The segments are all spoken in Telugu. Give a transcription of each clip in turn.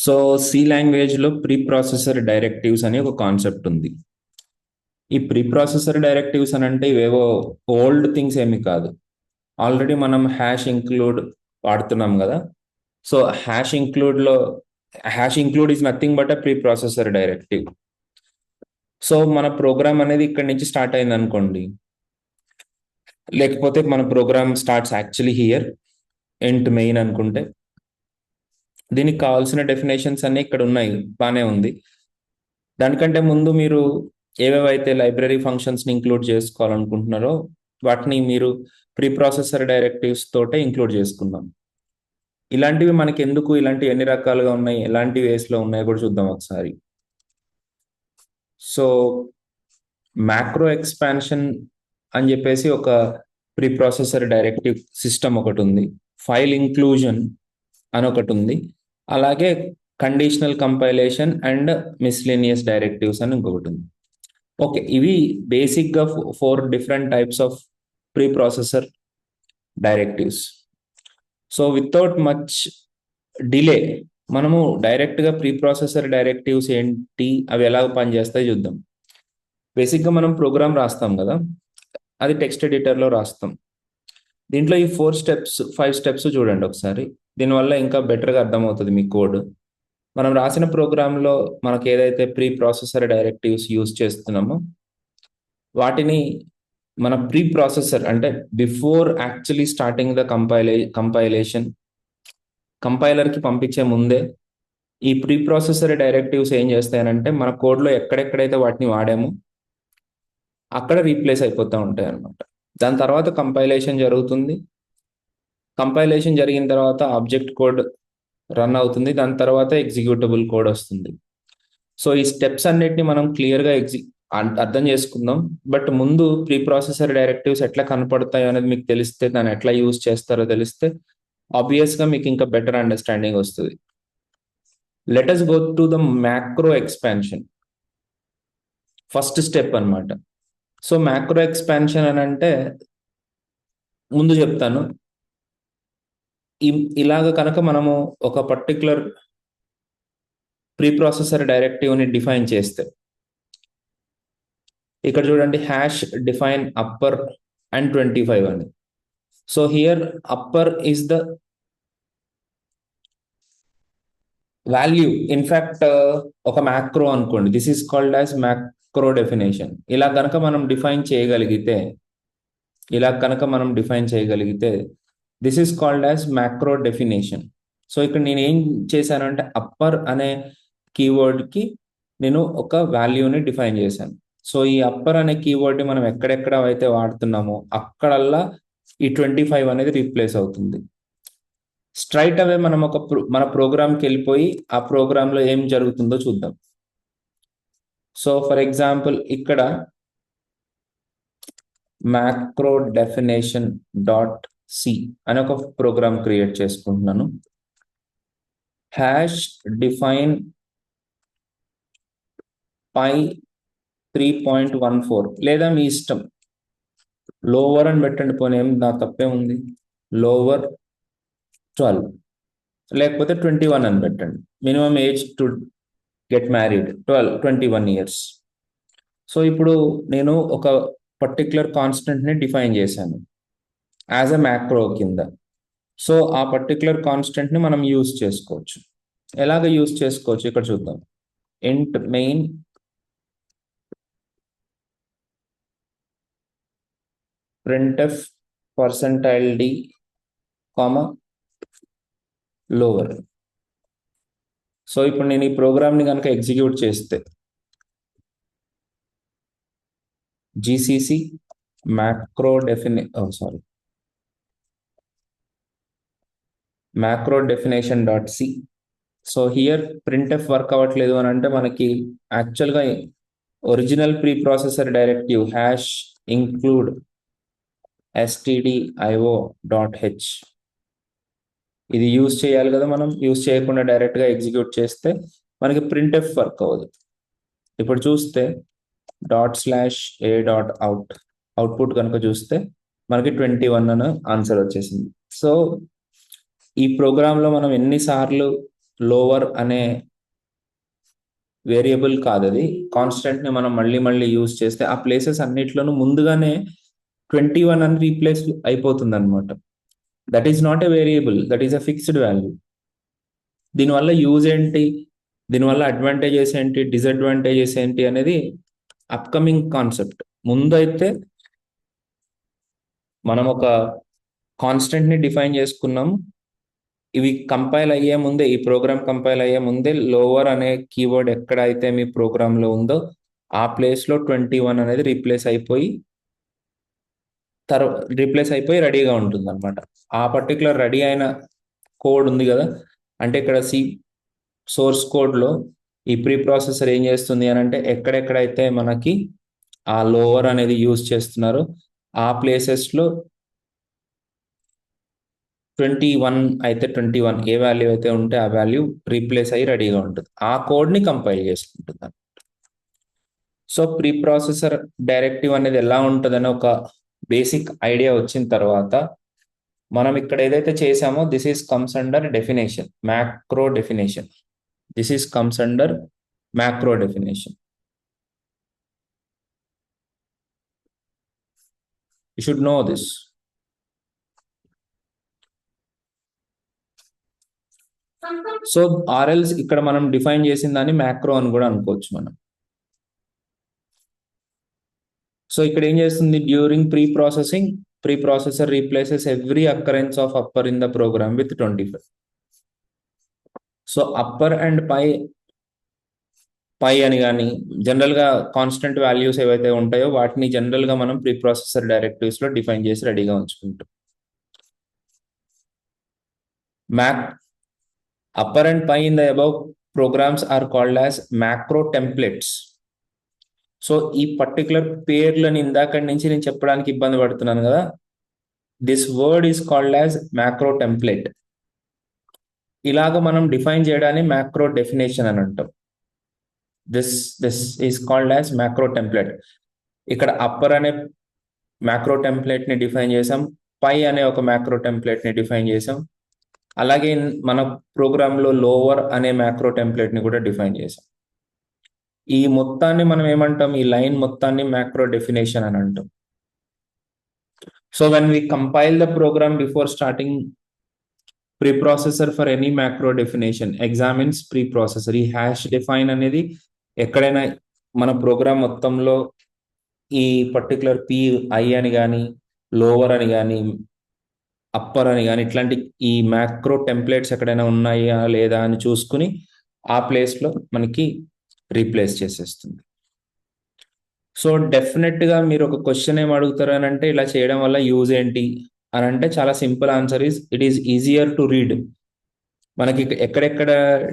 సో సి లాంగ్వేజ్లో ప్రీ ప్రాసెసర్ డైరెక్టివ్స్ అని ఒక కాన్సెప్ట్ ఉంది. ఈ ప్రీ ప్రాసెసర్ డైరెక్టివ్స్ అని అంటే ఇవేవో ఓల్డ్ థింగ్స్ ఏమి కాదు. ఆల్రెడీ మనం హ్యాష్ ఇంక్లూడ్ వాడుతున్నాం కదా. So hash include is nothing but a pre processor directive. So మన ప్రోగ్రామ్ అనేది ఇక్కడ నుంచి స్టార్ట్ అయింది అనుకోండి, లేకపోతే మన program starts actually here int main అనుకుంటే, దీనికి కావాల్సిన డెఫినేషన్స్ అన్ని ఇక్కడ ఉన్నాయి, బాగానే ఉంది. దానికంటే ముందు మీరు ఏవేవైతే లైబ్రరీ ఫంక్షన్స్ని ఇంక్లూడ్ చేసుకోవాలనుకుంటున్నారో వాటిని మీరు ప్రీ ప్రాసెసర్ డైరెక్టివ్స్ తోటే ఇంక్లూడ్ చేసుకుందాం. ఇలాంటివి మనకి ఎందుకు, ఇలాంటివి ఎన్ని రకాలుగా ఉన్నాయి, ఎలాంటి వేస్లో ఉన్నాయో కూడా చూద్దాం ఒకసారి. సో మ్యాక్రో ఎక్స్పాన్షన్ అని చెప్పేసి ఒక ప్రీ ప్రాసెసర్ డైరెక్టివ్ సిస్టమ్ ఒకటి ఉంది. ఫైల్ ఇంక్లూజన్ అని ఒకటి ఉంది. అలాగే conditional compilation and miscellaneous directives అని ఇంకొకటి ఉంది. ఓకే, ఇవి బేసిక్గా 4 different types of pre processor directives. So without much delay మనము డైరెక్ట్గా ప్రీ ప్రాసెసర్ డైరెక్టివ్స్ ఏంటి, అవి ఎలా పనిచేస్తాయి చూద్దాం. బేసిక్గా మనం ప్రోగ్రామ్ రాస్తాం కదా, అది టెక్స్ట్ ఎడిటర్లో రాస్తాం. దీంట్లో ఈ 5 స్టెప్స్ చూడండి ఒకసారి. దీనివల్ల ఇంకా బెటర్గా అర్థమవుతుంది మీ కోడ్. మనం రాసిన ప్రోగ్రాంలో మనకు ఏదైతే ప్రీ ప్రాసెసర్ డైరెక్టివ్స్ యూజ్ చేస్తున్నామో వాటిని మన ప్రీ ప్రాసెసర్ అంటే బిఫోర్ యాక్చువల్లీ స్టార్టింగ్ ద కంపైలర్కి పంపించే ముందే ఈ ప్రీ ప్రాసెసర్ డైరెక్టివ్స్ ఏం చేస్తాయనంటే మన కోడ్లో ఎక్కడెక్కడైతే వాటిని వాడామో అక్కడ రీప్లేస్ అయిపోతూ ఉంటాయి అన్నమాట. దాని తర్వాత కంపైలేషన్ జరుగుతుంది. కంపైలేషన్ జరిగిన తర్వాత ఆబ్జెక్ట్ కోడ్ రన్ అవుతుంది. దాని తర్వాత ఎగ్జిక్యూటబుల్ కోడ్ వస్తుంది. సో ఈ స్టెప్స్ అన్నిటిని మనం క్లియర్గా అర్థం చేసుకుందాం. బట్ ముందు ప్రీ ప్రాసెసర్ డైరెక్టివ్స్ ఎట్లా కనపడతాయో అనేది మీకు తెలిస్తే, దాన్ని ఎట్లా యూజ్ చేస్తారో తెలిస్తే ఆబ్వియస్గా మీకు ఇంకా బెటర్ అండర్స్టాండింగ్ వస్తుంది. Let us go to the macro expansion, first step అన్నమాట. సో మ్యాక్రో ఎక్స్పాన్షన్ అని అంటే ముందు చెప్తాను. ఇలాగ కనుక మనము ఒక పర్టికులర్ ప్రీ ప్రాసెసర్ డైరెక్టివ్ని డిఫైన్ చేస్తే, ఇక్కడ చూడండి హ్యాష్ డిఫైన్ అప్పర్ అండ్ 25 అని. So here upper is the value. In fact ఒక మ్యాక్రో అనుకోండి, this is called as macro definition. ఇలా కనుక మనం డిఫైన్ చేయగలిగితే this is called as macro definition. So ఇక్కడ నేను ఏం చేశానంటే అప్పర్ అనే కీవర్డ్కి నేను ఒక వాల్యూని డిఫైన్ చేశాను. సో ఈ అప్పర్ అనే కీవర్డ్ని మనం ఎక్కడెక్కడ అయితే వాడుతున్నామో అక్కడల్లా ఈ 25 అనేది రీప్లేస్ అవుతుంది. స్ట్రైట్ అవే మనం మన ప్రోగ్రామ్కి వెళ్ళిపోయి ఆ ప్రోగ్రాంలో ఏం జరుగుతుందో చూద్దాం. సో ఫర్ ఎగ్జాంపుల్ ఇక్కడ మ్యాక్రో డెఫినేషన్ డాట్ సి అని ఒక ప్రోగ్రామ్ క్రియేట్ చేసుకుంటున్నాను. హ్యాష్ డిఫైన్ పై 3.14 లేదా మీ ఇష్టం, లోవర్ అని పెట్టండి, పోనీ ఏం నా తప్పే ఉంది. లోవర్ 12 లేకపోతే 21 అని పెట్టండి. Minimum age to get married 21 years. So ఇప్పుడు నేను ఒక పర్టిక్యులర్ కాన్స్టెంట్ని డిఫైన్ చేశాను యాజ్ అ మ్యాక్రో కింద. సో ఆ పర్టిక్యులర్ కాన్స్టెంట్ని మనం యూజ్ చేసుకోవచ్చు. ఎలాగ యూజ్ చేసుకోవచ్చు ఇక్కడ చూద్దాం. Int main printf %d, lower. So ఇప్పుడు నేను ఈ ప్రోగ్రామ్ని కనుక ఎగ్జిక్యూట్ చేస్తే GCC macro definition dot C. So here printf work అవ్వట్లేదు అని అంటే మనకి యాక్చువల్గా original pre processor directive hash include stdio.h ఇది యూజ్ చేయాలి కదా. మనం యూజ్ చేయకుండా డైరెక్ట్గా ఎగ్జిక్యూట్ చేస్తే మనకి printf వర్క్ అవ్వదు. ఇప్పుడు చూస్తే ./a.out అవుట్పుట్ కనుక చూస్తే మనకి 21 అని ఆన్సర్ వచ్చేసింది. సో ఈ ప్రోగ్రాంలో మనం ఎన్నిసార్లు లోవర్ అనే వేరియబుల్ కాదు, అది కాన్స్టెంట్ ని మనం మళ్ళీ మళ్ళీ యూజ్ చేస్తే ఆ ప్లేసెస్ అన్నిట్లోనూ ముందుగానే 21 అని రీప్లేస్ అయిపోతుంది అనమాట. That is not a variable, that is a fixed value. దీనివల్ల యూజ్ ఏంటి, దీనివల్ల అడ్వాంటేజెస్ ఏంటి, డిసడ్వాంటేజెస్ ఏంటి అనేది అప్కమింగ్ కాన్సెప్ట్. ముందైతే మనం ఒక కాన్స్టెంట్ ని డిఫైన్ చేసుకున్నాం. ఇవి కంపైల్ అయ్యే ముందే, ఈ ప్రోగ్రామ్ కంపైల్ అయ్యే ముందే లోవర్ అనే కీవర్డ్ ఎక్కడైతే మీ ప్రోగ్రామ్ లో ఉందో ఆ ప్లేస్ లో 21 అనేది రీప్లేస్ అయిపోయి రెడీగా ఉంటుంది అనమాట. ఆ పర్టికులర్ రెడీ అయిన కోడ్ ఉంది కదా, అంటే ఇక్కడ సోర్స్ కోడ్ లో ఈ ప్రీ ప్రాసెసర్ ఏం చేస్తుంది అని అంటే ఎక్కడెక్కడైతే మనకి ఆ లోవర్ అనేది యూజ్ చేస్తున్నారో ఆ ప్లేసెస్ లో 21 అయితే 21 ఏ వాల్యూ అయితే ఉంటే ఆ వాల్యూ రీప్లేస్ అయ్యి రెడీగా ఉంటుంది. ఆ కోడ్ ని కంపైల్ చేసుకుంటుంది. సో ప్రీ ప్రాసెసర్ డైరెక్టివ్ అనేది ఎలా ఉంటుందని ఒక బేసిక్ ఐడియా వచ్చిన తర్వాత మనం ఇక్కడ ఏదైతే చేసామో this is comes under definition, macro definition. This is comes under macro definition. You should know this. So ఆర్ఎల్స్ ఇక్కడ మనం డిఫైన్ చేసిన దాన్ని మ్యాక్రో అని కూడా అనుకోవచ్చు మనం. సో ఇక్కడ ఏం చేస్తుంది, during pre processor replaces every occurrence of upper in the program with 25. So upper and pi అని కానీ జనరల్ గా కాన్స్టెంట్ వాల్యూస్ ఏవైతే ఉంటాయో వాటిని జనరల్ గా మనం ప్రీ ప్రాసెసర్ డైరెక్టివ్స్ లో డిఫైన్ చేసి రెడీగా ఉంచుకుంటాం. Upper and pi in the above programs are called as macro templates. So ఈ పర్టికులర్ పేర్లను ఇందాక నుంచి నేను చెప్పడానికి ఇబ్బంది పడుతున్నాను కదా, this word is called as macro template. ఇలాగ మనం డిఫైన్ చేయడాన్ని మ్యాక్రో డెఫినేషన్ అని అంటాం. This is called as macro template. ఇక్కడ అప్పర్ అనే మ్యాక్రో టెంప్లెట్ ని డిఫైన్ చేసాం, పై అనే ఒక మ్యాక్రో టెంప్లెట్ ని డిఫైన్ చేసాం, అలాగే మన ప్రోగ్రామ్ లో లోవర్ అనే మ్యాక్రో టెంప్లెట్ ని కూడా డిఫైన్ చేసాం. ఈ మొత్తాన్ని మనం ఏమంటాం, ఈ లైన్ మొత్తాన్ని మ్యాక్రో డెఫినేషన్ అని అంటాం. So when we compile the program before starting preprocessor for any macro definition examines preprocessor. ఈ హ్యాష్ డిఫైన్ అనేది ఎక్కడైనా మన ప్రోగ్రామ్ మొత్తంలో ఈ పర్టికులర్ ఐ అని కానీ లోవర్ అని కానీ అప్పర్ అని కానీ ఇట్లాంటి ఈ మ్యాక్రో టెంప్లెట్స్ ఎక్కడైనా ఉన్నాయా లేదా అని చూసుకుని ఆ ప్లేస్లో మనకి రీప్లేస్ చేసేస్తుంది. సో డెఫినెట్ గా మీరు ఒక క్వశ్చన్ ఏం అడుగుతారు అని అంటే ఇలా చేయడం వల్ల యూజ్ ఏంటి అని అంటే చాలా simple answer is it is easier to read. మనకి ఎక్కడెక్కడ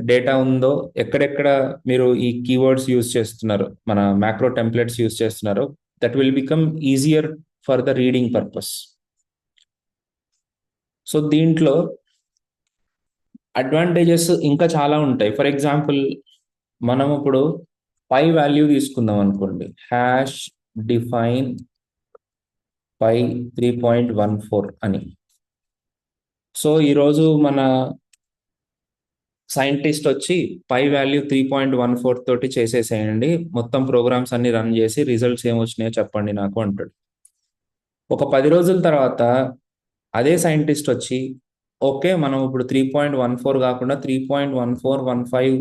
డేటా ఉందో, ఎక్కడెక్కడ మీరు ఈ కీవర్డ్స్ యూజ్ చేస్తున్నారు, మన మ్యాక్రో టెంప్లెట్స్ యూజ్ చేస్తున్నారు, that will become easier for the reading purpose. So దీంట్లో అడ్వాంటేజెస్ ఇంకా చాలా ఉంటాయి. ఫర్ ఎగ్జాంపుల్ మనం ఇప్పుడు పై వాల్యూ తీసుకుందాం అనుకోండి, హ్యాష్ డిఫైన్ పై 3.14 అని. సో ఈరోజు మన సైంటిస్ట్ వచ్చి పై వాల్యూ 3.14 తోటి చేసేసేయండి, మొత్తం ప్రోగ్రామ్స్ అన్ని రన్ చేసి రిజల్ట్స్ ఏమొచ్చినాయో చెప్పండి నాకు అంటాడు. ఒక 10 రోజుల తర్వాత అదే సైంటిస్ట్ వచ్చి ఓకే మనం ఇప్పుడు 3.14 కాకుండా 3.1415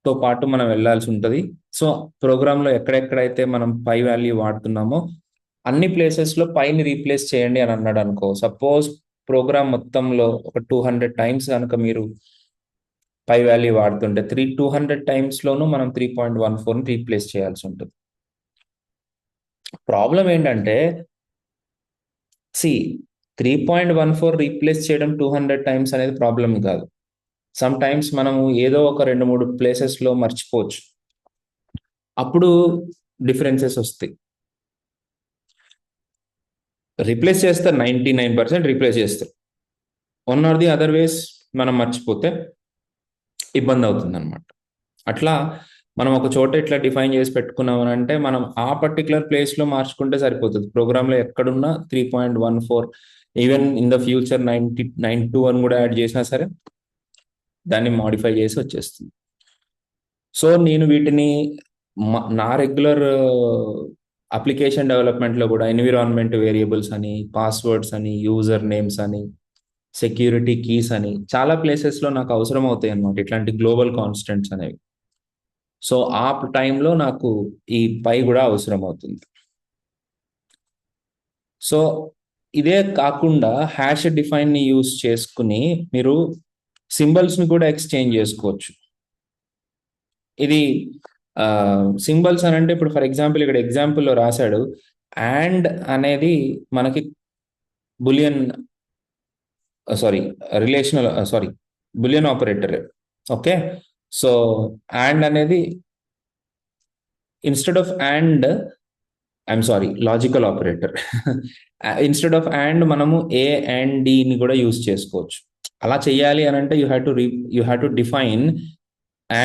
తో పాటు మనం వెళ్ళాల్సి ఉంటుంది. సో ప్రోగ్రామ్ లో ఎక్కడెక్కడైతే మనం పై వాల్యూ వాడుతున్నామో అన్ని ప్లేసెస్ లో పైని రీప్లేస్ చేయండి అని అన్నాడు అనుకో. సపోజ్ ప్రోగ్రామ్ మొత్తంలో ఒక 200 టైమ్స్ కనుక మీరు పై వాల్యూ వాడుతుంటే 200 టైమ్స్ లోనూ మనం 3.14 రీప్లేస్ చేయాల్సి ఉంటుంది. ప్రాబ్లం ఏంటంటే 3.14 రీప్లేస్ చేయడం 200 టైమ్స్ అనేది ప్రాబ్లం కాదు. సమ్ టైమ్స్ మనము ఏదో ఒక 2-3 ప్లేసెస్ లో మర్చిపోవచ్చు, అప్పుడు డిఫరెన్సెస్ వస్తాయి. రీప్లేస్ చేస్తారు, 99% రీప్లేస్ చేస్తారు. One or the other ways మనం మర్చిపోతే ఇబ్బంది అవుతుంది అనమాట. అట్లా మనం ఒక చోట ఇట్లా డిఫైన్ చేసి పెట్టుకున్నాం అని అంటే మనం ఆ పర్టికులర్ ప్లేస్ లో మార్చుకుంటే సరిపోతుంది. ప్రోగ్రామ్ లో ఎక్కడున్నా 3.14, ఈవెన్ ఇన్ ద ఫ్యూచర్ 92 అని కూడా యాడ్ చేసినా సరే దాన్ని మాడిఫై చేసి వచ్చేస్తుంది. సో నేను వీటిని నా రెగ్యులర్ అప్లికేషన్ డెవలప్మెంట్లో కూడా ఎన్విరాన్మెంట్ వేరియబుల్స్ అని, పాస్వర్డ్స్ అని, యూజర్ నేమ్స్ అని, సెక్యూరిటీ కీస్ అని చాలా ప్లేసెస్లో నాకు అవసరం అవుతాయి అన్నమాట ఇట్లాంటి గ్లోబల్ కాన్స్టెంట్స్ అనేవి. సో ఆ టైంలో నాకు ఈ పై కూడా అవసరం అవుతుంది. సో ఇదే కాకుండా హ్యాష్ డిఫైన్ని యూస్ చేసుకుని మీరు సింబల్స్ని కూడా ఎక్స్చేంజ్ చేసుకోవచ్చు. ఇది సింబల్స్ అని అంటే ఇప్పుడు ఫర్ ఎగ్జాంపుల్ ఇక్కడ ఎగ్జాంపుల్లో రాశాడు అండ్ అనేది మనకి boolean boolean operator. Okay, so and అనేది instead of and logical operator. Instead of and మనము ఏ అండ్ డిని కూడా యూజ్ చేసుకోవచ్చు. అలా చేయాలి అని అంటే you have to define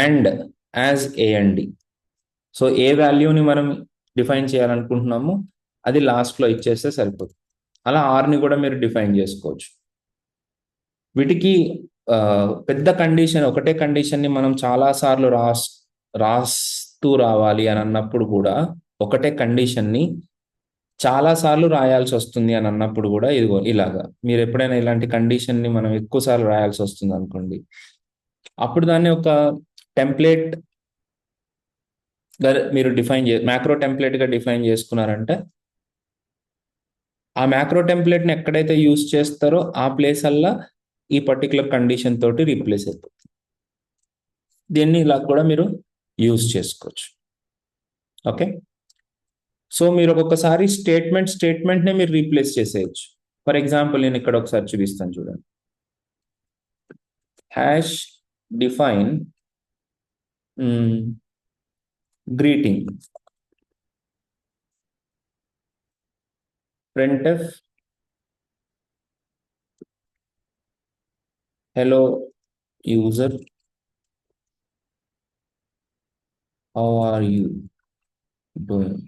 and as A and D. So A వాల్యూని మనం డిఫైన్ చేయాలనుకుంటున్నామో అది లాస్ట్లో ఇచ్చేస్తే సరిపోతుంది. అలా ఆర్ని కూడా మీరు డిఫైన్ చేసుకోవచ్చు. వీటికి పెద్ద కండిషన్, ఒకటే కండిషన్ని మనం చాలాసార్లు రాస్తూ రావాలి అని అన్నప్పుడు కూడా, ఒకటే కండిషన్ని చాలాసార్లు రాయాల్సి వస్తుంది అని అన్నప్పుడు కూడా ఇదిగో ఇలాగా మీరు ఎప్పుడైనా ఇలాంటి కండిషన్ని మనం ఎక్కువసార్లు రాయాల్సి వస్తుంది అనుకోండి, అప్పుడు దాన్ని ఒక టెంప్లెట్ మీరు మ్యాక్రో టెంప్లెట్గా డిఫైన్ చేసుకున్నారంటే ఆ మ్యాక్రో టెంప్లెట్ని ఎక్కడైతే యూజ్ చేస్తారో ఆ ప్లేస్ అల్లా ఈ పర్టికులర్ కండిషన్ తోటి రీప్లేస్ అయిపోతుంది. దీన్ని ఇలా కూడా మీరు యూజ్ చేసుకోవచ్చు. ఓకే, సో మీరు ఒక్కొక్కసారి స్టేట్మెంట్నే మీరు రీప్లేస్ చేసేయచ్చు. ఫర్ ఎగ్జాంపుల్ నేను ఇక్కడ ఒకసారి చూపిస్తాను చూడండి. Hash define greeting printf hello user how are you doing.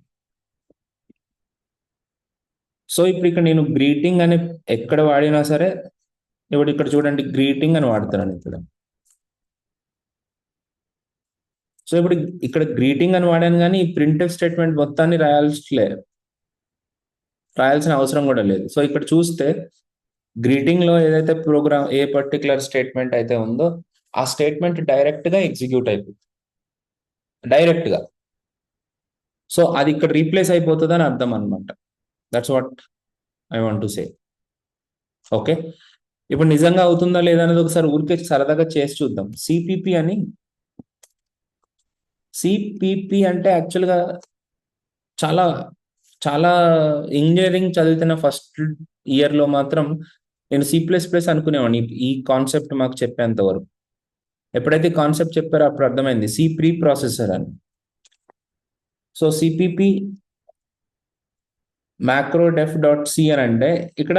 So ఇప్పుడు ఇక్కడ నేను గ్రీటింగ్ అని ఎక్కడ వాడినా సరే, ఇప్పుడు ఇక్కడ చూడండి గ్రీటింగ్ అని వాడుతున్నాను ఇక్కడ. సో ఇప్పుడు ఇక్కడ గ్రీటింగ్ అని వాడాను కానీ ఈ ప్రింట్ఎఫ్ స్టేట్మెంట్ మొత్తాన్ని రాయాల్సిన అవసరం కూడా లేదు. సో ఇక్కడ చూస్తే గ్రీటింగ్లో ఏదైతే ప్రోగ్రామ్ ఏ పర్టికులర్ స్టేట్మెంట్ అయితే ఉందో ఆ స్టేట్మెంట్ డైరెక్ట్గా ఎగ్జిక్యూట్ అయిపోతుంది డైరెక్ట్గా. సో అది ఇక్కడ రీప్లేస్ అయిపోతుంది అని అర్థం అనమాట. That's what I want to say. Okay, ఇప్పుడు నిజంగా అవుతుందా లేదా అనేది ఒకసారి ఊరికే సరదాగా చేసి చూద్దాం. సిపిపి అంటే యాక్చువల్గా చాలా చాలా ఇంజనీరింగ్ చదువుతున్న ఫస్ట్ ఇయర్లో మాత్రం నేను C++ అనుకునేవాడిని ఈ కాన్సెప్ట్ మాకు చెప్పేంత వరకు. ఎప్పుడైతే కాన్సెప్ట్ చెప్పారో అప్పుడు అర్థమైంది సి ప్రీ ప్రాసెసర్ అని. సో సిపిపి macro_def.c అని అంటే ఇక్కడ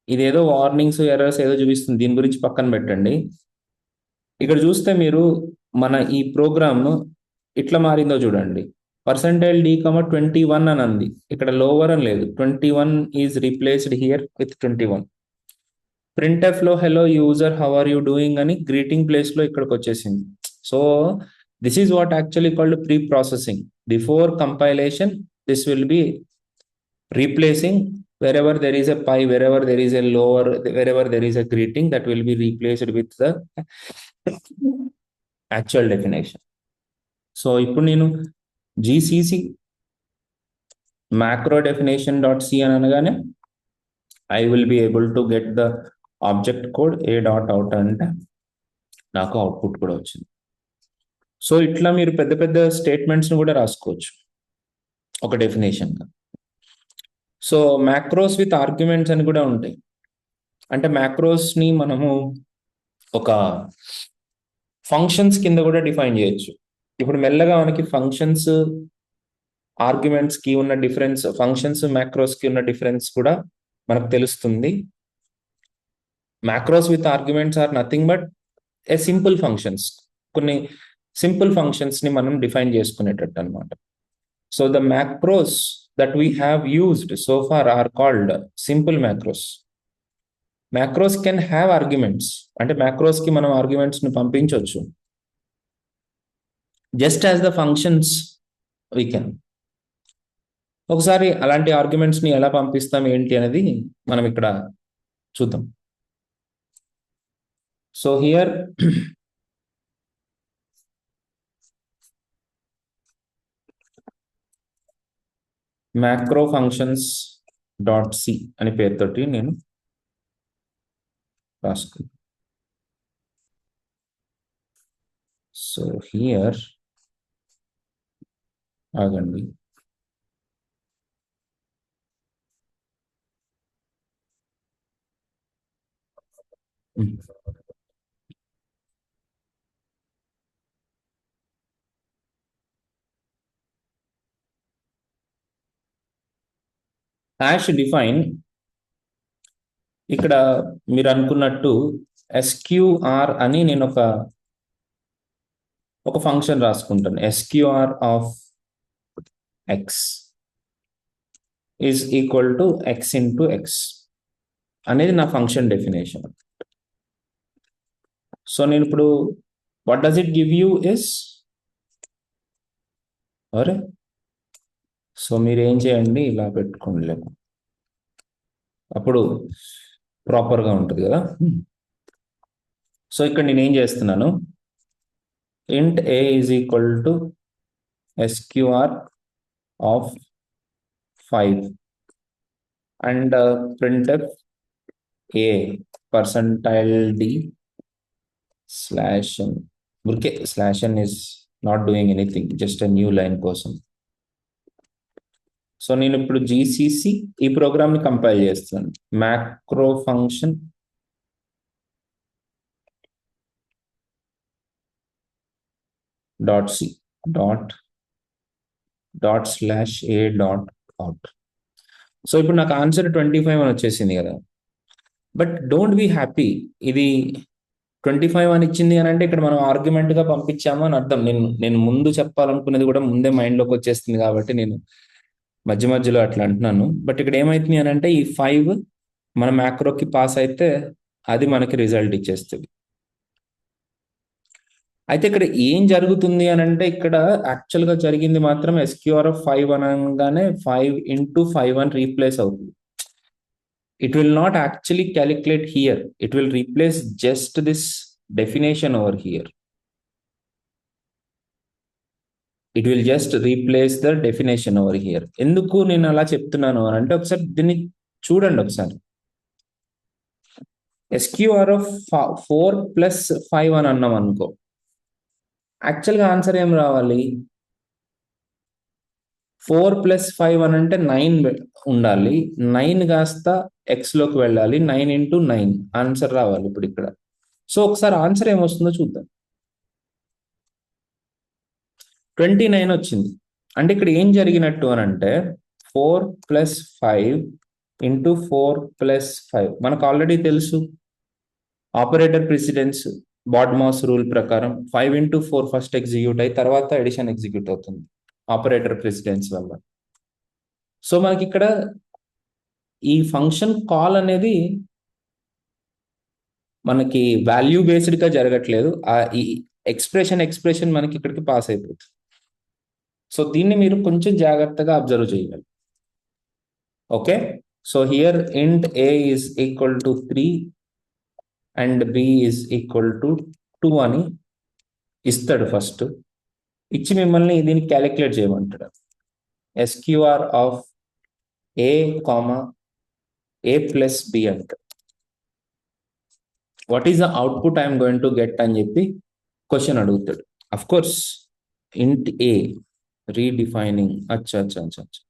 ఇదేదో వార్నింగ్స్ ఎర్రర్స్ ఏదో చూపిస్తుంది, దీని గురించి పక్కన పెట్టండి. ఇక్కడ చూస్తే మీరు మన ఈ ప్రోగ్రామ్ ఇట్లా మారిందో చూడండి. %d, 21 అని అంది, ఇక్కడ లోవర్ అని లేదు. 21 is replaced here with 21. printf లో hello user how are you doing అని గ్రీటింగ్ ప్లేస్ లో ఇక్కడికి వచ్చేసింది. So this is what actually called pre processing. Before compilation this will be replacing wherever there is a pi, wherever there is a lower, wherever there is a greeting, that will be replaced with the actual definition. So ఇప్పుడు నేను gcc macro definition.c అని అనగానే I will be able to get the object code a.out అంటే నాకు అవుట్పుట్ కూడా వచ్చింది. సో ఇట్లా మీరు పెద్ద పెద్ద స్టేట్మెంట్స్ని కూడా రాసుకోవచ్చు ఒక డెఫినేషన్గా. సో మ్యాక్రోస్ విత్ ఆర్గ్యుమెంట్స్ అని కూడా ఉంటాయి. అంటే మ్యాక్రోస్ని మనము ఒక ఫంక్షన్స్ కింద కూడా డిఫైన్ చేయొచ్చు. ఇప్పుడు మెల్లగా మనకి ఫంక్షన్స్ ఆర్గ్యుమెంట్స్కి ఉన్న డిఫరెన్స్, ఫంక్షన్స్ మ్యాక్రోస్కి ఉన్న డిఫరెన్స్ కూడా మనకు తెలుస్తుంది. Macros with arguments are nothing but a simple functions. కొన్ని సింపుల్ ఫంక్షన్స్ని మనం డిఫైన్ చేసుకునేటట్టు అనమాట. So the macros that we have used so far are called simple macros. Macros can have arguments, అంటే మ్యాక్రోస్ కి మనం ఆర్గ్యుమెంట్స్ ని పంపించవచ్చు, just as the functions we can. ఒకసారి అలాంటి ఆర్గ్యుమెంట్స్ ని ఎలా పంపిస్తాం ఏంటి అనేది మనం ఇక్కడ చూద్దాం. So here macro functions dot C అనే పేరుతోటి నేను రాసుకున్నాను. సో హియర్ ఆగండి, హ్యాష్ డిఫైన్. ఇక్కడ మీరు అనుకున్నట్టు SQR అని నేను ఒక ఫంక్షన్ రాసుకుంటాను. SQR of X is equal to X into X అనేది నా ఫంక్షన్ డెఫినేషన్. సో నేను ఇప్పుడు what does it give you is, అరే సో మీరు ఏం చేయండి, ఇలా పెట్టుకోలేము, అప్పుడు ప్రాపర్గా ఉంటుంది కదా. సో ఇక్కడ నేను ఏం చేస్తున్నాను, int a is equal to SQR of 5 and printf a percentile d /n. Okay, /n is not doing anything, just a new line కోసం. సో నేను ఇప్పుడు GCC ఈ ప్రోగ్రామ్ ని కంపైల్ చేస్తాను. Macro function dot C dot slash A dot out. So ఇప్పుడు నాకు ఆన్సర్ 25 అని వచ్చేసింది కదా. బట్ డోంట్ బీ హ్యాపీ, ఇది 25 అని ఇచ్చింది అని అంటే ఇక్కడ మనం ఆర్గ్యుమెంట్ గా పంపించాము అని అర్థం. నేను ముందు చెప్పాలనుకునేది కూడా ముందే మైండ్ లోకి వచ్చేస్తుంది కాబట్టి నేను మధ్య మధ్యలో అట్లా అంటున్నాను. బట్ ఇక్కడ ఏమైతుంది అని అంటే ఈ 5 మన మ్యాక్రోకి పాస్ అయితే అది మనకి రిజల్ట్ ఇచ్చేస్తుంది. అయితే ఇక్కడ ఏం జరుగుతుంది అని అంటే ఇక్కడ యాక్చువల్ గా జరిగింది మాత్రం SQR of 5 అనగానే 5 into 5 అని రీప్లేస్ అవుతుంది. It will not actually calculate here. It will replace just this definition over here. It will just replace the definition over here. ఎందుకు నేను అలా చెప్తున్నాను అని అంటే ఒకసారి దీన్ని చూడండి. ఒకసారి SQR of 4 plus 5 అని అన్నాం అనుకో, యాక్చువల్గా ఆన్సర్ ఏం రావాలి, 4 plus 5 అని అంటే 9 ఉండాలి. 9 కాస్త x లోకి వెళ్ళాలి, 9 into 9 ఆన్సర్ రావాలి ఇప్పుడు ఇక్కడ. సో ఒకసారి ఆన్సర్ ఏమొస్తుందో చూద్దాం. 29 వచ్చింది. అంటే ఇక్కడ ఏం జరిగినట్టు అని అంటే 4 plus 5 into 4 plus 5 మనకు ఆల్రెడీ తెలుసు ఆపరేటర్ ప్రెసిడెన్స్ బాడ్మాస్ రూల్ ప్రకారం 5 into 4 ఫస్ట్ ఎగ్జిక్యూట్ అయ్యి తర్వాత ఎడిషన్ ఎగ్జిక్యూట్ అవుతుంది ఆపరేటర్ ప్రెసిడెన్స్ వల్ల. సో మనకి ఇక్కడ ఈ ఫంక్షన్ కాల్ అనేది మనకి వాల్యూ బేస్డ్ గా జరగట్లేదు, ఈ ఎక్స్ప్రెషన్ మనకి ఇక్కడికి పాస్ అయిపోతుంది. సో దీన్ని మీరు కొంచెం జాగ్రత్తగా అబ్జర్వ్ చేయాలి. Okay, so here int a is equal to 3 and b is equal to 2 అని ఇస్తాడు ఫస్ట్. ఇచ్చి మిమ్మల్ని దీన్ని క్యాలిక్యులేట్ చేయమంటాడు. SQR of a, a plus b అంటాడు. What is the output I'm going to get అని చెప్పి క్వశ్చన్ అడుగుతాడు. Of course int a redefining. అచ్చా అచ్చా అచ్చా అచ్చా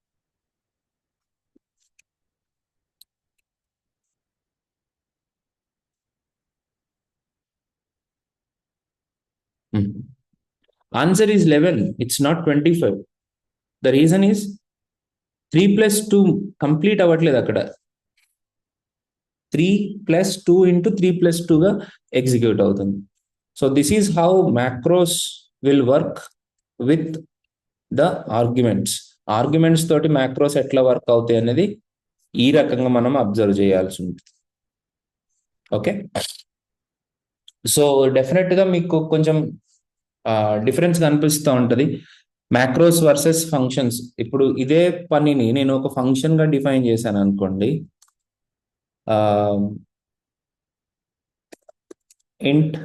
answer is 11, it's not 25. The reason is 3 plus 2 complete అవ్వట్లేదు అక్కడ. 3 plus 2 into 3 plus 2 గా ఎగ్జిక్యూట్ అవుతుంది. So this is how macros will work with the arguments తోటి మ్యాక్రోస్ ఎట్లా వర్క్ అవుతాయి అనేది ఈ రకంగా మనం అబ్జర్వ్ చేయాల్సి ఉంటుంది. ఓకే. సో డెఫినెట్గా మీకు కొంచెం డిఫరెన్స్ కనిపిస్తూ ఉంటుంది మ్యాక్రోస్ వర్సెస్ ఫంక్షన్స్. ఇప్పుడు ఇదే పనిని నేను ఒక ఫంక్షన్గా డిఫైన్ చేశాను అనుకోండి. ఇంట్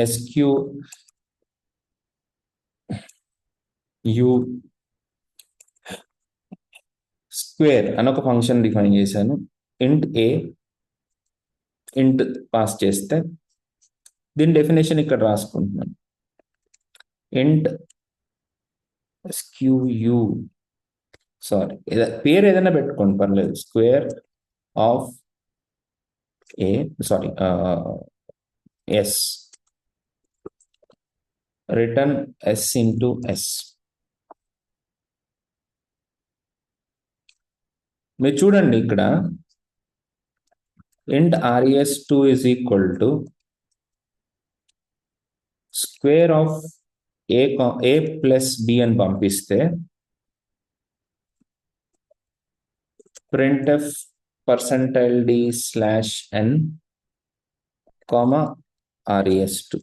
ఎస్క్యూ యు స్క్వేర్ అని ఒక ఫంక్షన్ డిఫైన్ చేశాను. ఇంట్ ఏ ఇంట్ పాస్ చేస్తే దీని డెఫినేషన్ ఇక్కడ రాసుకుంటున్నాను. ఇంట్ ఎస్క్యూ సారీ పేరు ఏదైనా పెట్టుకోండి పర్లేదు. Square of a sorry s return s into s. మీరు చూడండి ఇక్కడ int res2 is equal to square of a plus b అని పంపిస్తే printf percentile d slash n comma res2.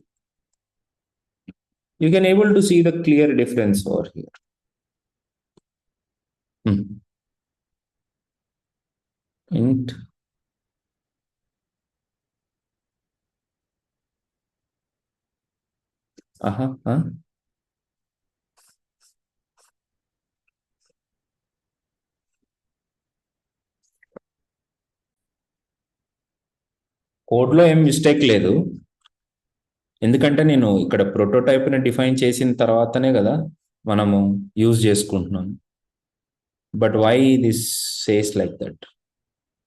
You can able to see the clear difference over here. Int కోడ్లో ఏం మిస్టేక్ లేదు, ఎందుకంటే నేను ఇక్కడ ప్రోటోటైప్ని డిఫైన్ చేసిన తర్వాతనే కదా మనము యూజ్ చేసుకుంటున్నాం. But why this says like that?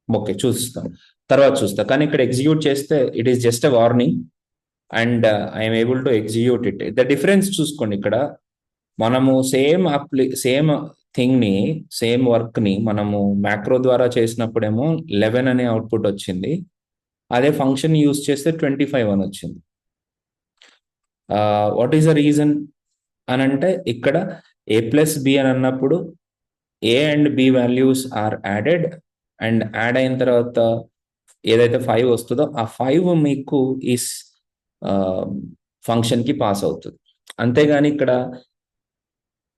Okay, చూస్తాం తర్వాత చూస్తా. కానీ ఇక్కడ ఎగ్జిక్యూట్ చేస్తే it is just a warning and I'm able to execute it. The difference చూసుకోండి ఇక్కడ. మనము సేమ్ థింగ్ని సేమ్ వర్క్ని మనము మ్యాక్రో ద్వారా చేసినప్పుడేమో 11 అనే అవుట్పుట్ వచ్చింది. అదే ఫంక్షన్ యూజ్ చేస్తే 25 అని వచ్చింది. వాట్ ఈస్ ద రీజన్ అని అంటే ఇక్కడ ఏ ప్లస్ బి అని అన్నప్పుడు a and b values are added and add అయిన తర్వాత ఏదైతే 5 వస్తుందో ఆ 5 మీకు ఈ ఫంక్షన్కి పాస్ అవుతుంది. అంతేగాని ఇక్కడ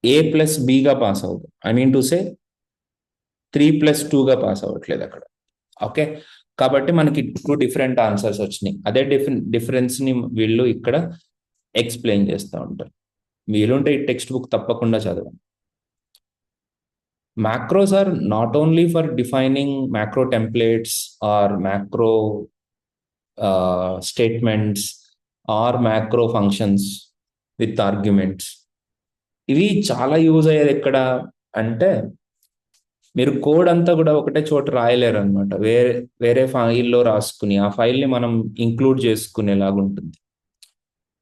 ఏ ప్లస్ బిగా పాస్ అవుతుంది. ఐ మీన్ టు సే 3+2గా పాస్ అవ్వట్లేదు అక్కడ. ఓకే, కాబట్టి మనకి 2 డిఫరెంట్ ఆన్సర్స్ వచ్చినాయి. అదే డిఫరెన్స్ని వీళ్ళు ఇక్కడ ఎక్స్ప్లెయిన్ చేస్తూ ఉంటారు. వీలుంటే ఈ టెక్స్ట్ బుక్ తప్పకుండా చదవండి. Macros are not only for defining macro templates or macro statements or macro functions with arguments. ఇవి చాలా యూజ్ అయ్యేది ఎక్కడ అంటే మీరు కోడ్ అంతా కూడా ఒకటే చోట రాయలేరు అనమాట. వేరే ఫైల్లో రాసుకుని ఆ ఫైల్ని మనం ఇంక్లూడ్ చేసుకునేలాగా ఉంటుంది.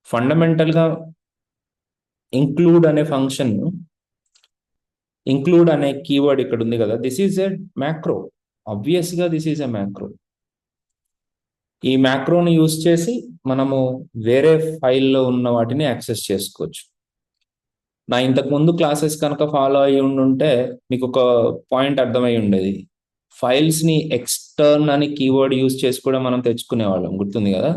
ఫండమెంటల్గా ఇంక్లూడ్ అనే ఫంక్షన్, ఇంక్లూడ్ అనే కీవర్డ్ ఇక్కడ ఉంది కదా, దిస్ ఈజ్ ఎ మ్యాక్రో. ఆబ్వియస్గా దిస్ ఈజ్ ఎ మ్యాక్రో. ఈ మ్యాక్రోని యూజ్ చేసి మనము వేరే ఫైల్లో ఉన్న వాటిని యాక్సెస్ చేసుకోవచ్చు. నా ఇంతకుముందు క్లాసెస్ కనుక ఫాలో అయ్యి ఉండుంటే మీకు ఒక పాయింట్ అర్థమై ఉండేది. ఫైల్స్ని ఎక్స్టర్న్ అని కీవర్డ్ యూజ్ చేసి కూడా మనం తెచ్చుకునేవాళ్ళం, గుర్తుంది కదా.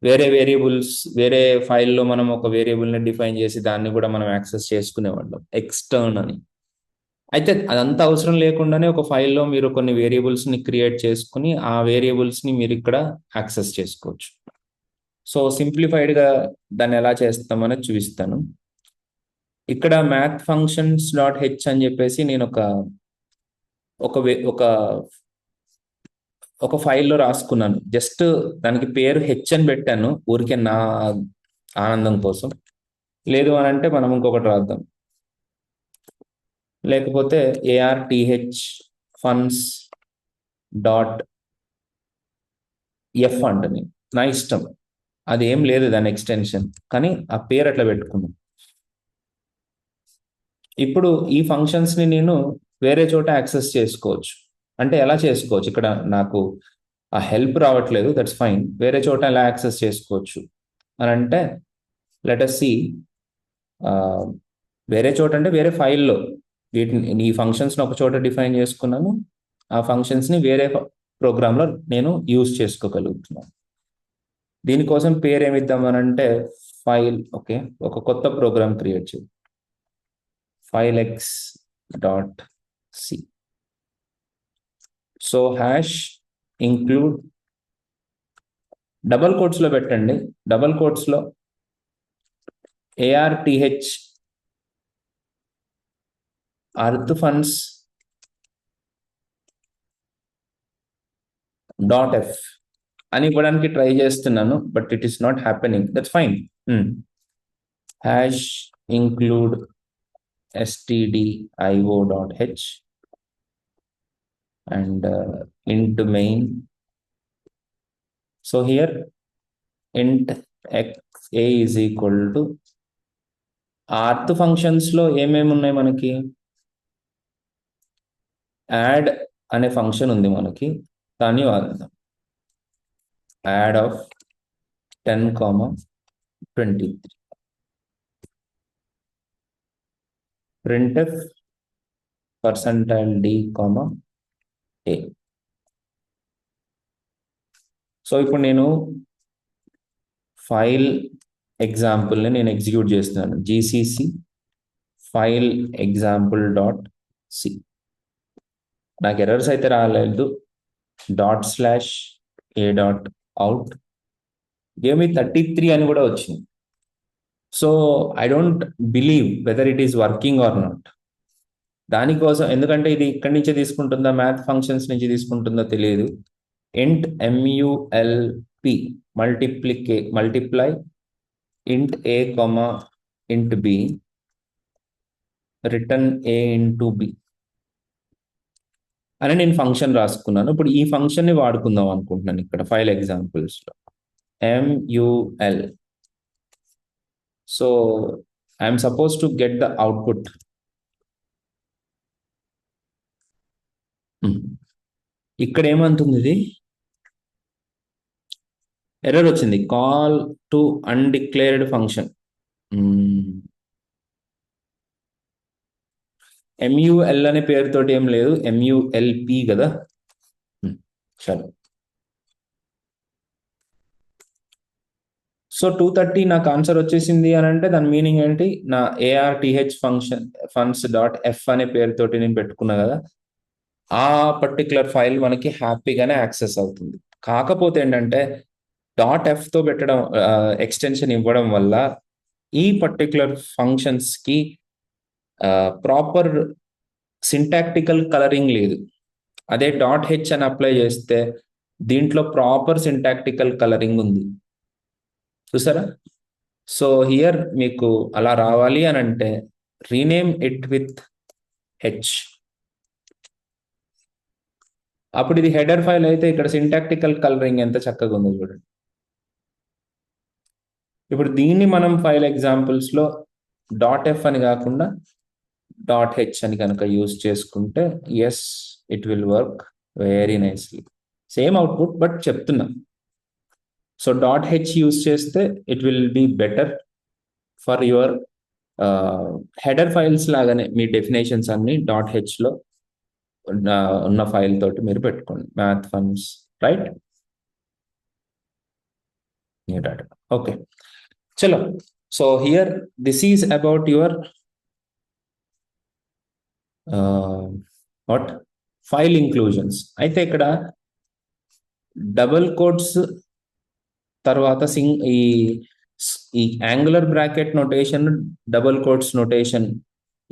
వేరే వేరియబుల్స్, వేరే ఫైల్లో మనం ఒక వేరియబుల్ని డిఫైన్ చేసి దాన్ని కూడా మనం యాక్సెస్ చేసుకునేవాళ్ళం ఎక్స్టర్న్ అని. అయితే అదంతా అవసరం లేకుండానే ఒక ఫైల్లో మీరు కొన్ని వేరియబుల్స్ని క్రియేట్ చేసుకుని ఆ వేరియబుల్స్ని మీరు ఇక్కడ యాక్సెస్ చేసుకోవచ్చు. సో సింప్లిఫైడ్గా దాన్ని ఎలా చేస్తామని చూపిస్తాను. ఇక్కడ మ్యాథ్ ఫంక్షన్స్ డాట్ హెచ్ అని చెప్పేసి నేను ఒక ఫైల్లో రాసుకున్నాను. జస్ట్ దానికి పేరు హెచ్ అని పెట్టాను ఊరికే నా ఆనందం కోసం. లేదు అని అంటే మనం ఇంకొకటి రాద్దాం, లేకపోతే ARTH ఫండ్స్ డాట్ ఎఫ్ అంటని నా ఇష్టం. అది ఏం లేదు దాని ఎక్స్టెన్షన్, కానీ ఆ పేరు అట్లా పెట్టుకున్నాను. ఇప్పుడు ఈ ఫంక్షన్స్ని నేను వేరే చోట యాక్సెస్ చేసుకోవచ్చు. అంటే ఎలా చేసుకోవచ్చు, ఇక్కడ నాకు ఆ హెల్ప్ రావట్లేదు, దట్స్ ఫైన్. వేరే చోట ఎలా యాక్సెస్ చేసుకోవచ్చు అని అంటే లెట్ us see. వేరే చోట అంటే వేరే ఫైల్లో వీటిని ఈ ఫంక్షన్స్ని ఒక చోట డిఫైన్ చేసుకున్నాను. ఆ ఫంక్షన్స్ని వేరే ప్రోగ్రాంలో నేను యూజ్ చేసుకోగలుగుతున్నాను. దీనికోసం పేరు ఏమిద్దామనంటే ఫైల్, ఓకే, ఒక కొత్త ప్రోగ్రామ్ క్రియేట్ చేయి, file X dot C. So hash include, double కోట్స్లో పెట్టండి, డబల్ కోట్స్లో ARTH అర్త్ ఫండ్స్ .f అని ఇవ్వడానికి ట్రై చేస్తున్నాను, but it is not happening. That's fine. Hash include stdio.h and int main. So here int xa is equal to ఆర్త్ ఫంక్షన్స్ లో ఏమేమి ఉన్నాయి మనకి, యాడ్ అనే ఫంక్షన్ ఉంది మనకి, దాన్ని వాడదాం. Add of 10,23. printf %d, a. So ఇప్పుడు నేను ఫైల్ ఎగ్జాంపుల్ని నేను ఎగ్జిక్యూట్ చేస్తున్నాను, gcc file example dot C. నాకు ఎర్రర్స్ అయితే రాలేదు. ./a.out గేవ్ మీ 33 అని కూడా వచ్చింది. So I don't believe whether it is working or not. దానికోసం, ఎందుకంటే ఇది ఇక్కడి నుంచే తీసుకుంటుందా, మ్యాథ్ ఫంక్షన్స్ నుంచి తీసుకుంటుందో తెలియదు. int mulp multiply int a, int b, return a into b అని నేను ఫంక్షన్ రాసుకున్నాను. ఇప్పుడు ఈ ఫంక్షన్ ని వాడుకుందాం అనుకుంటున్నాను ఇక్కడ ఫైల్ ఎగ్జాంపుల్స్ లో. mul. So I'm suppose to get the output. ఇక్కడ ఏమంటుంది, ఇది ఎర్రర్ వచ్చింది, call to undeclared function. MUL అనే పేరుతోటి ఏం లేదు, MULP కదా. సరే, సో 230 నాకు ఆన్సర్ వచ్చేసింది అని అంటే దాని మీనింగ్ ఏంటి, నా ARTH ఫంక్షన్ funds.f అనే పేరుతోటి నేను పెట్టుకున్నా కదా, ఆ పర్టికులర్ ఫైల్ మనకి హ్యాపీగానే యాక్సెస్ అవుతుంది. కాకపోతే ఏంటంటే .f తో పెట్టడం, ఎక్స్టెన్షన్ ఇవ్వడం వల్ల ఈ పర్టికులర్ ఫంక్షన్స్ కి ప్రాపర్ సింటాక్టికల్ కలరింగ్ లేదు. అదే .h అని అప్లై చేస్తే దీంట్లో ప్రాపర్ సింటాక్టికల్ కలరింగ్ ఉంది, చూసారా. సో హియర్ మీకు అలా రావాలి అని అంటే రీనేమ్ ఇట్ విత్ h. అప్పుడు ఇది హెడర్ ఫైల్ అయితే ఇక్కడ సింటాక్టికల్ కలరింగ్ ఎంత చక్కగా ఉందో చూడండి. ఇప్పుడు దీన్ని మనం ఫైల్ ఎగ్జాంపుల్స్ లో .f అని కాకుండా .h అని కనుక యూజ్ చేసుకుంటే s, it will work very nicely. Same output but చెప్తున్నా. సో .h యూజ్ చేస్తే it will be better for your header files లాగానే మీ డెఫినేషన్స్ అన్ని .h లో ఉన్న ఫైల్ తోటి మీరు పెట్టుకోండి, మ్యాథ్ ఫండ్స్, రైట్. ఓకే, చలో. So here this is about your what file inclusions. అయితే ఇక్కడ డబుల్ కోట్స్ తర్వాత ఈ angular bracket notation, double quotes notation.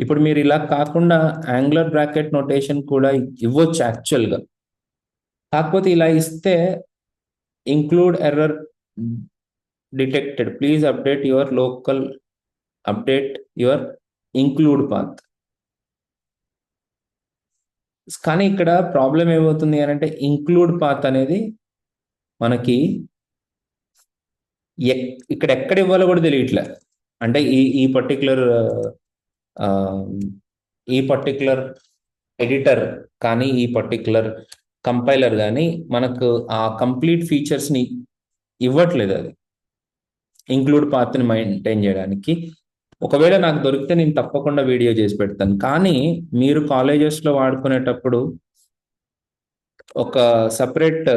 ఇప్పుడు మీరు ఇలా కాకుండా యాంగులర్ బ్రాకెట్ నోటేషన్ కూడా ఇవ్వచ్చు యాక్చువల్గా. కాకపోతే ఇలా ఇస్తే include error detected, please update your include path. కానీ ఇక్కడ ప్రాబ్లం ఏమవుతుంది అని అంటే ఇంక్లూడ్ పాత్ అనేది మనకి ఇక్కడ ఎక్కడ ఇవ్వాలో కూడా తెలియట్లే. అంటే ఈ పర్టికులర్ ఎడిటర్ కానీ ఈ పర్టికులర్ కంపైలర్ కానీ మనకు ఆ కంప్లీట్ ఫీచర్స్ని ఇవ్వట్లేదు, అది ఇంక్లూడ్ పాత్ని మెయింటైన్ చేయడానికి. ఒకవేళ నాకు దొరికితే నేను తప్పకుండా వీడియో చేసి పెడతాను. కానీ మీరు కాలేజెస్లో వాడుకునేటప్పుడు ఒక సపరేట్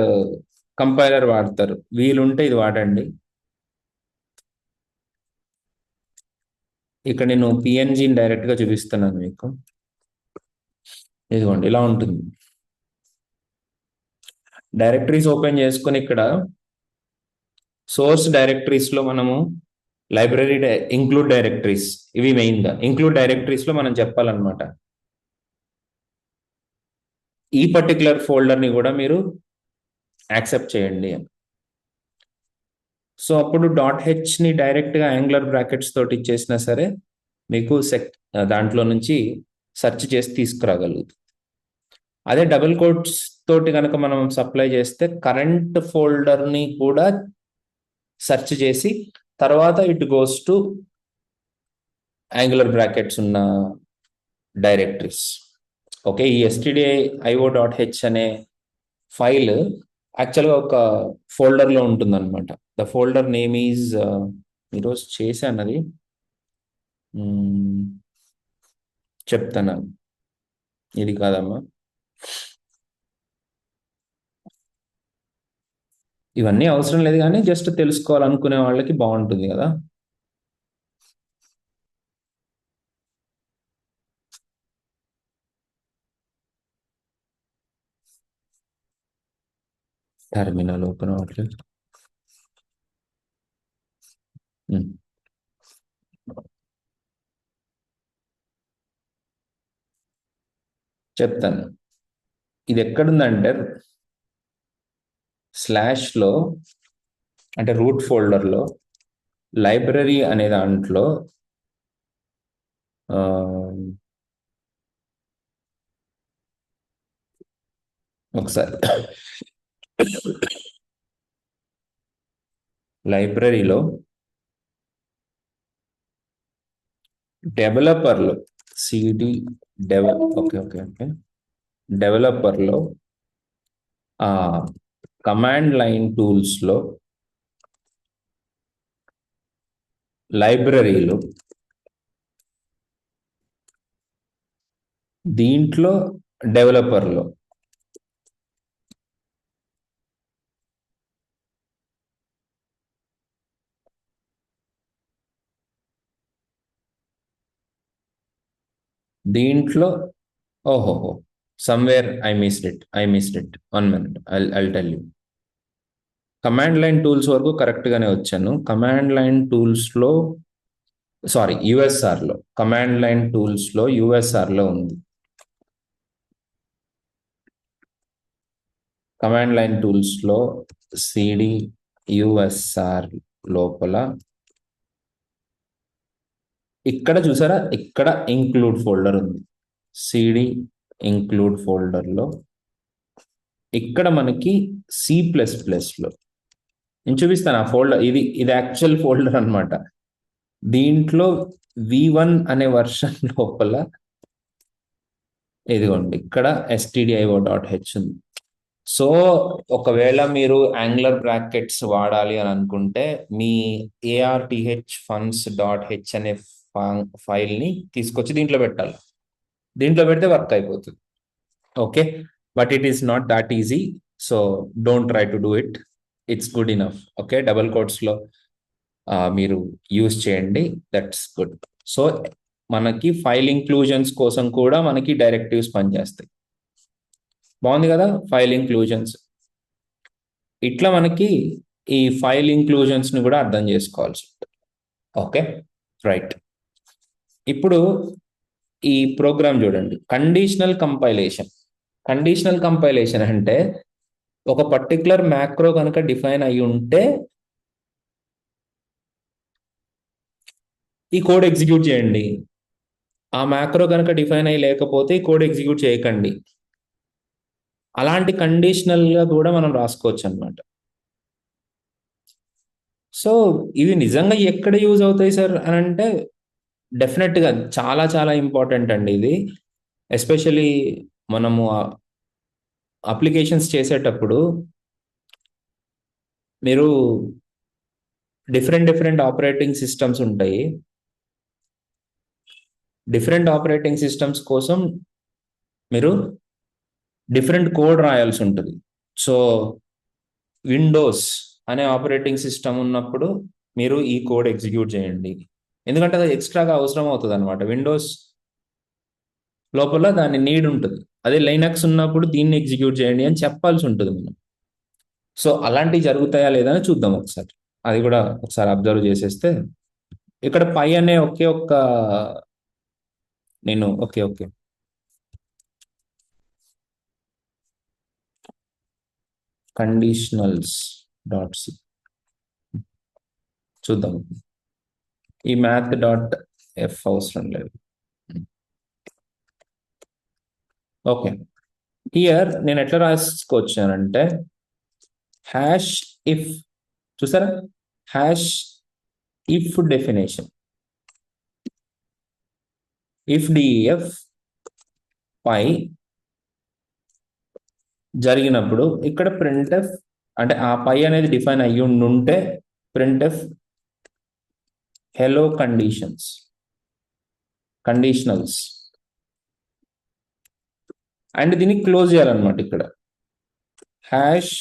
కంపైలర్ వాడతారు. వీలుంటే ఇది వాడండి. ఇక్కడ నేను పిఎన్జిని డైరెక్ట్గా చూపిస్తున్నాను మీకు. ఇదిగోండి ఇలా ఉంటుంది. డైరెక్టరీస్ ఓపెన్ చేసుకొని ఇక్కడ సోర్స్ డైరెక్టరీస్లో మనము లైబ్రరీ ఇంక్లూడ్ డైరెక్టరీస్, ఇవి మెయిన్గా ఇంక్లూడ్ డైరెక్టరీస్లో మనం చెప్పాలన్నమాట ఈ పర్టికులర్ ఫోల్డర్ని కూడా మీరు యాక్సెప్ట్ చేయండి అని. సో అప్పుడు .hని డైరెక్ట్గా యాంగులర్ బ్రాకెట్స్ తోటి ఇచ్చేసినా సరే మీకు దాంట్లో నుంచి సెర్చ్ చేసి తీసుకురాగలుగుతుంది. అదే డబుల్ కోట్స్ తోటి కనుక మనం సప్లై చేస్తే కరెంట్ ఫోల్డర్ని కూడా సెర్చ్ చేసి తర్వాత it goes to angular brackets ఉన్న డైరెక్టరీస్. ఓకే, ఈ stdio.io.h అనే ఫైల్ యాక్చువల్గా ఒక ఫోల్డర్లో ఉంటుందన్నమాట. ద ఫోల్డర్ నేమ్ ఈజ్, ఈరోజు చేశానది చెప్తాను, ఇది కాదమ్మా. ఇవన్నీ అవసరం లేదు కానీ జస్ట్ తెలుసుకోవాలనుకునే వాళ్ళకి బాగుంటుంది కదా. టెర్మినల్ ఓపెన్ అవ్వట్లేదు. చెప్తాను. ఇది ఎక్కడుందంటే స్లాష్లో, అంటే రూట్ ఫోల్డర్లో లైబ్రరీ అనే దాంట్లో ఒకసారి లైబ్రరీలో డెవలపర్లో సిడి ఓకే ఓకే ఓకే డెవలపర్లో కమాండ్ లైన్ టూల్స్లో లైబ్రరీలో దీంట్లో డెవలపర్లో దీంట్లో ఓహోహో somewhere I missed it. 1 minute, I'll tell you. Command line tools వరకు కరెక్ట్ గానే వచ్చాను. కమాండ్ లైన్ టూల్స్ లో సారీ యుఎస్ఆర్ లో కమాండ్ లైన్ టూల్స్ లో యుఎస్ఆర్ లో ఉంది. కమాండ్ లైన్ టూల్స్ లో సిడి యుఎస్ఆర్ లోపల ఇక్కడ చూసారా, ఇక్కడ ఇంక్లూడ్ ఫోల్డర్ ఉంది. సిడి ఇంక్లూడ్ ఫోల్డర్లో ఇక్కడ మనకి C++లో నేను చూపిస్తాను ఆ ఫోల్డర్. ఇది యాక్చువల్ ఫోల్డర్ అన్నమాట. దీంట్లో V1 అనే వర్షన్ లోపల ఇదిగోండి ఇక్కడ stdio.h ఉంది. సో ఒకవేళ మీరు యాంగులర్ బ్రాకెట్స్ వాడాలి అని అనుకుంటే మీ arthfuns.h అనే ఫైల్ని తీసుకొచ్చి దీంట్లో పెట్టాలి. దీంట్లో పెడితే వర్క్ అయిపోతుంది. Okay, but it is not that easy. So don't try to do it. It's good enough. Okay, double కోట్స్లో మీరు యూజ్ చేయండి, దట్స్ గుడ్. సో మనకి ఫైల్ ఇంక్లూజన్స్ కోసం కూడా మనకి డైరెక్టివ్స్ పనిచేస్తాయి. బాగుంది కదా ఫైల్ ఇంక్లూజన్స్. ఇట్లా మనకి ఈ ఫైల్ ఇంక్లూజన్స్ని కూడా అర్థం చేసుకోవాల్సి ఉంటుంది. Okay right. ఇప్పుడు ఈ ప్రోగ్రామ్ చూడండి, కండిషనల్ కంపైలేషన్. కండిషనల్ కంపైలేషన్ అంటే ఒక పర్టికులర్ మ్యాక్రో కనుక డిఫైన్ అయి ఉంటే ఈ కోడ్ ఎగ్జిక్యూట్ చేయండి. ఆ మ్యాక్రో కనుక డిఫైన్ అయ్యి లేకపోతే ఈ కోడ్ ఎగ్జిక్యూట్ చేయకండి. అలాంటి కండిషనల్గా కూడా మనం రాసుకోవచ్చు అన్నమాట. సో ఇవి నిజంగా ఎక్కడ యూజ్ అవుతాయి సార్ అని అంటే డెఫినెట్గా చాలా చాలా ఇంపార్టెంట్ అండి ఇది. ఎస్పెషలీ మనము అప్లికేషన్స్ చేసేటప్పుడు మీరు డిఫరెంట్ ఆపరేటింగ్ సిస్టమ్స్ ఉంటాయి. డిఫరెంట్ ఆపరేటింగ్ సిస్టమ్స్ కోసం మీరు డిఫరెంట్ కోడ్ రాయాల్సి ఉంటుంది. సో విండోస్ అనే ఆపరేటింగ్ సిస్టమ్ ఉన్నప్పుడు మీరు ఈ కోడ్ ఎగ్జిక్యూట్ చేయండి, ఎందుకంటే అది ఎక్స్ట్రాగా అవసరం అవుతుంది అనమాట. విండోస్ లోపల దాని నీడ్ ఉంటుంది. అదే లైనక్స్ ఉన్నప్పుడు దీన్ని ఎగ్జిక్యూట్ చేయండి అని చెప్పాల్సి ఉంటుంది మనం. సో అలాంటివి జరుగుతాయా లేదా అని చూద్దాం ఒకసారి. అది కూడా ఒకసారి అబ్జర్వ్ చేసేస్తే ఇక్కడ పై అనే ఒకే ఒక్క నేను okay okay conditionals dot c చూద్దాం. ఈ మ్యాథ్ డాట్ ఎఫ్ అవసరం లేదు. ఓకే, హియర్ నేను ఎట్లా రాసుకోవచ్చానంటే హ్యాష్ ఇఫ్, చూసారా, hash if definition, if DF pi జరిగినప్పుడు ఇక్కడ ప్రింట్ఎఫ్, అంటే ఆ పై అనేది డిఫైన్ అయ్యి ఉంటే ప్రింట్ఎఫ్ హెలో కండిషనల్స్ అండ్ దీన్ని క్లోజ్ చేయాలన్నమాట. ఇక్కడ hash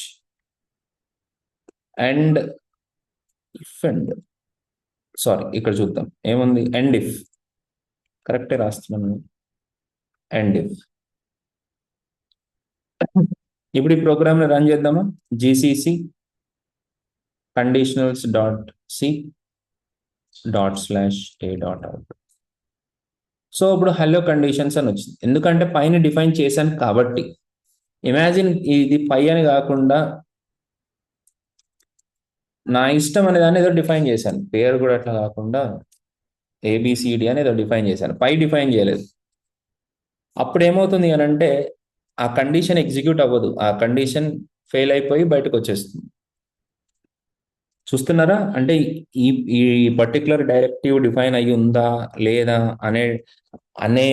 and if and sorry ఇక్కడ చూద్దాం ఏముంది, ఎండ్ ఇఫ్, కరెక్టే రాస్తున్నాను, ఎండ్ ఇఫ్. ఇప్పుడు ఈ ప్రోగ్రామ్ని రన్ చేద్దామా, GCC conditionals dot C dot slash A dot out. So ఇప్పుడు హలో కండిషన్స్ అని వచ్చింది, ఎందుకంటే పైన డిఫైన్ చేశాను కాబట్టి. ఇమాజిన్ ఇది పై అని కాకుండా నా ఇష్టం అనే దాన్ని ఏదో డిఫైన్ చేశాను, పేరు కూడా అట్లా కాకుండా ఏబిసిడి అని ఏదో డిఫైన్ చేశాను, పై డిఫైన్ చేయలేదు. అప్పుడు ఏమవుతుంది అని అంటే ఆ కండిషన్ ఎగ్జిక్యూట్ అవ్వదు, ఆ కండిషన్ ఫెయిల్ అయిపోయి బయటకు వచ్చేస్తుంది. చూస్తున్నారా, అంటే ఈ ఈ పర్టికులర్ డైరెక్టివ్ డిఫైన్ అయ్యి ఉందా లేదా అనే అనే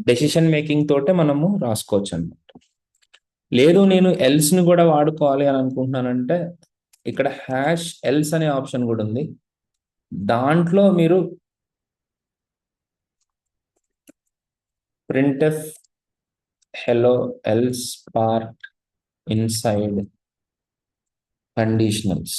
డెసిషన్ మేకింగ్ తోటే మనము రాసుకోవచ్చు అనమాట. లేదు నేను ఎల్స్ ని కూడా వాడుకోవాలి అని అనుకుంటున్నానంటే ఇక్కడ హ్యాష్ ఎల్స్ అనే ఆప్షన్ కూడా ఉంది. దాంట్లో మీరు printf hello else part inside conditionals,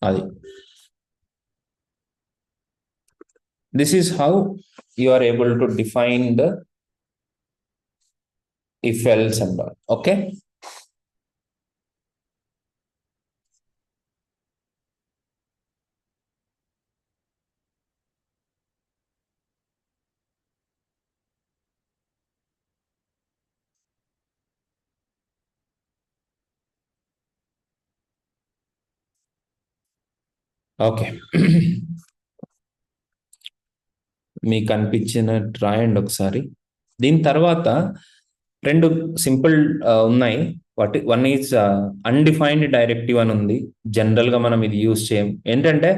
అది this is how you are able to define the if else and all. Okay, okay. మీకు అనిపించినట్టు రాయండి ఒకసారి. దీని తర్వాత రెండు సింపుల్ ఉన్నాయి. వాటి వన్ ఈజ్ అన్డిఫైన్డ్ డైరెక్టివ్ అని ఉంది. జనరల్ గా మనం ఇది యూజ్ చేయం, ఏంటంటే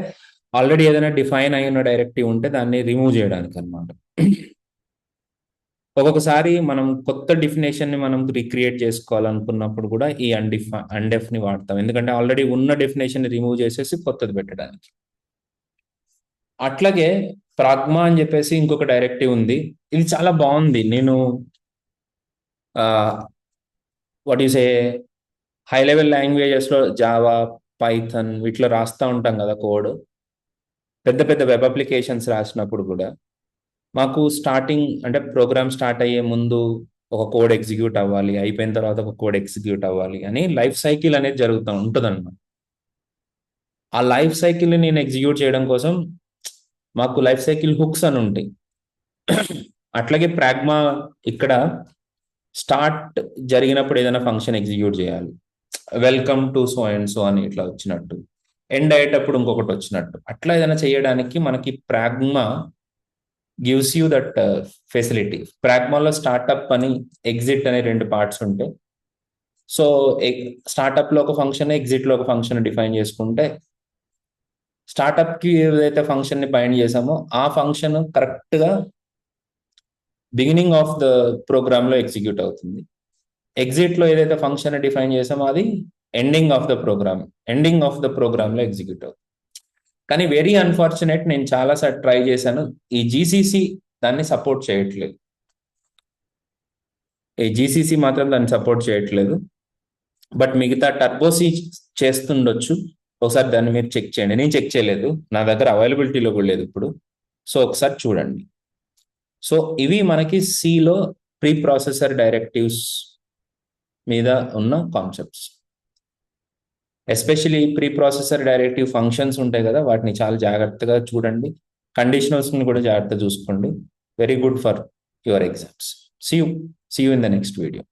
ఆల్రెడీ ఏదైనా డిఫైన్ అయిన డైరెక్టివ్ ఉంటే దాన్ని రిమూవ్ చేయడానికి అనమాట. ఒక్కొక్కసారి మనం కొత్త డెఫినేషన్ ని మనం రిక్రియేట్ చేసుకోవాలనుకున్నప్పుడు కూడా ఈ అన్డెఫ్ ని వాడతాం, ఎందుకంటే ఆల్రెడీ ఉన్న డెఫినేషన్ ని రిమూవ్ చేసేసి కొత్తది పెట్టడానికి. అట్లాగే ప్రాగ్మా అని చెప్పేసి ఇంకొక డైరెక్టివ్ ఉంది, ఇది చాలా బాగుంది. నేను what is a high level languages లో జావా, పైథన్ వీటిలో రాస్తా ఉంటాం కదా కోడ్, పెద్ద పెద్ద వెబ్ అప్లికేషన్స్ రాసినప్పుడు కూడా మాకు స్టార్టింగ్ అంటే ప్రోగ్రామ్ స్టార్ట్ అయ్యే ముందు ఒక కోడ్ ఎగ్జిక్యూట్ అవ్వాలి, అయిపోయిన తర్వాత ఒక కోడ్ ఎగ్జిక్యూట్ అవ్వాలి అని లైఫ్ సైకిల్ అనేది జరుగుతూ ఉంటుంది అన్నమాట. ఆ లైఫ్ సైకిల్ నేను ఎగ్జిక్యూట్ చేయడం కోసం మాకు లైఫ్ సైకిల్ హుక్స్ అని ఉంటాయి. అట్లాగే ప్రాగ్మా ఇక్కడ స్టార్ట్ జరిగినప్పుడు ఏదైనా ఫంక్షన్ ఎగ్జిక్యూట్ చేయాలి, welcome to so and so అని ఇట్లా వచ్చినట్టు, ఎండ్ అయ్యేటప్పుడు ఇంకొకటి వచ్చినట్టు, అట్లా ఏదైనా చేయడానికి మనకి pragma gives you that facility. ప్రాగ్మాలో స్టార్ట్అప్ అని ఎగ్జిట్ అనే రెండు పార్ట్స్ ఉంటాయి. సో స్టార్ట్అప్ లో ఒక ఫంక్షన్, ఎగ్జిట్ లో ఒక ఫంక్షన్ డిఫైన్ చేసుకుంటే స్టార్ట్అప్ కి ఏదైతే ఫంక్షన్ ని బైండ్ చేసామో ఆ ఫంక్షన్ కరెక్ట్ గా బిగినింగ్ ఆఫ్ ద ప్రోగ్రామ్ లో ఎగ్జిక్యూట్ అవుతుంది. ఎగ్జిట్ లో ఏదైతే ఫంక్షన్ డిఫైన్ చేసామో అది ఎండింగ్ ఆఫ్ ద ప్రోగ్రామ్లో ఎగ్జిక్యూట్ అవుతుంది. కానీ వెరీ అన్ఫార్చునేట్, నేను చాలాసార్లు ట్రై చేశాను, ఈ జీసీసీ దాన్ని సపోర్ట్ చేయట్లేదు. ఈ జీసీసీ మాత్రం దాన్ని సపోర్ట్ చేయట్లేదు. బట్ మిగతా టర్బోసీ చేస్తుండొచ్చు. ఒకసారి దాన్ని మీరు చెక్ చేయండి. నేను చెక్ చేయలేదు, నా దగ్గర అవైలబిలిటీలో కూడా లేదు ఇప్పుడు. సో ఒకసారి చూడండి. సో ఇవి మనకి సిలో ప్రీ ప్రాసెసర్ డైరెక్టివ్స్ మీద ఉన్న concepts. Especially pre processor directive functions ఉంటాయి కదా, వాటిని చాలా జాగ్రత్తగా చూడండి. కండిషనల్స్ని కూడా జాగ్రత్తగా చూసుకోండి. Very good for your exams. See you in the next video.